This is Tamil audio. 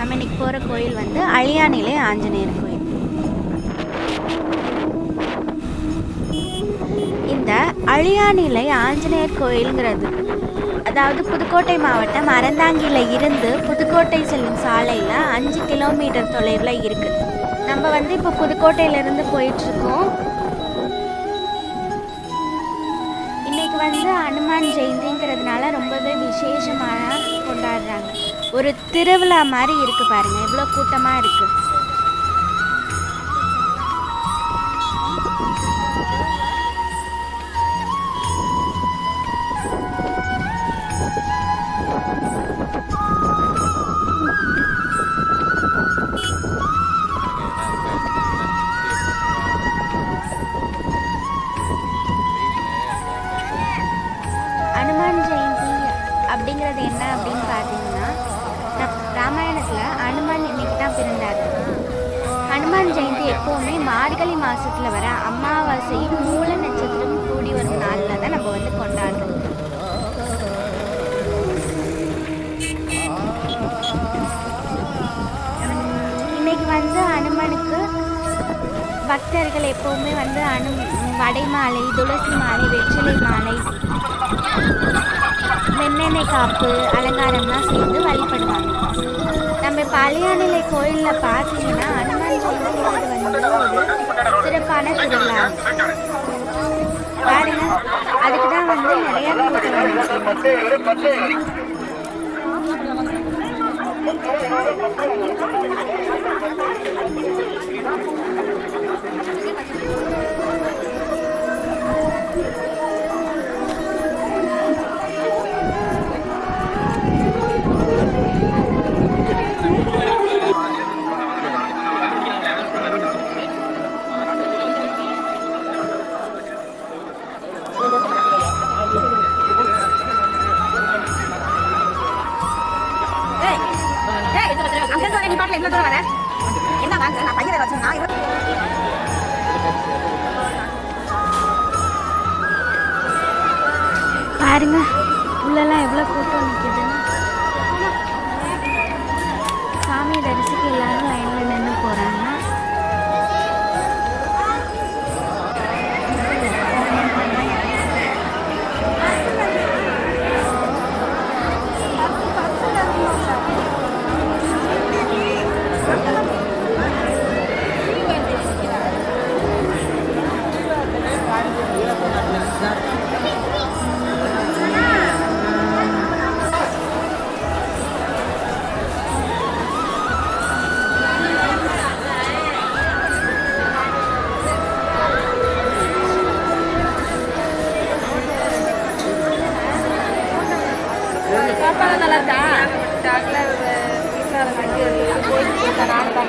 நம்ம இன்னைக்கு போகிற கோயில் வந்து அழியாநிலை ஆஞ்சநேயர் கோயில். இந்த அழியாநிலை ஆஞ்சநேயர் கோயிலுங்கிறது அதாவது புதுக்கோட்டை மாவட்டம் அறந்தாங்கியில் இருந்து புதுக்கோட்டை செல்லும் சாலையில் 5 கிலோமீட்டர் தொலைவில் இருக்குது. நம்ம வந்து இப்போ புதுக்கோட்டையிலேருந்து போயிட்டுருக்கோம். இன்றைக்கி வந்து அனுமான் ஜெயந்திங்கிறதுனால ரொம்பவே விசேஷமாக கொண்டாடுறாங்க. ஒரு திருவிழா மாதிரி இருக்குது பாருங்கள், எவ்வளோ கூட்டமாக இருக்குது. அனுமான் ஜெயந்தி அப்படிங்கிறது என்ன அப்படின்னு பார்த்தீங்கன்னா, ராமாயணத்தில் அனுமான் இன்னைக்கு தான் பிறந்தார். ஹனுமான் ஜெயந்தி எப்போவுமே மார்கழி மாதத்தில் வர அமாவாசையும் மூல நட்சத்திரமும் கூடி வரும் நாளில் தான் நம்ம வந்து கொண்டாடுறோம். இன்னைக்கு வந்து அனுமனுக்கு பக்தர்கள் எப்போவுமே வந்து வடை மாலை, துளசி மாலை, வெற்றிலை மாலை, வெண்ணெய் காப்பு, அலங்காரம்லாம் செய்து வழிபடுவாங்க. நம்ம இப்போ அழியாநிலை கோயிலில் பார்த்தீங்கன்னா அனுமான் ஜெயந்திங்கிறது வந்து ஒரு சிறப்பான திருவிழா பாருங்க. அதுக்கு தான் வந்து நிறைய பாருங்க, உள்ளெல்லாம் எவ்வளோ கூட்டம் நிற்கிதுன்னு. சாமியை தரிசிக்க எல்லாரும் லைனில் நின்று போகிறாங்க. நல்லா இருக்கா? நானும்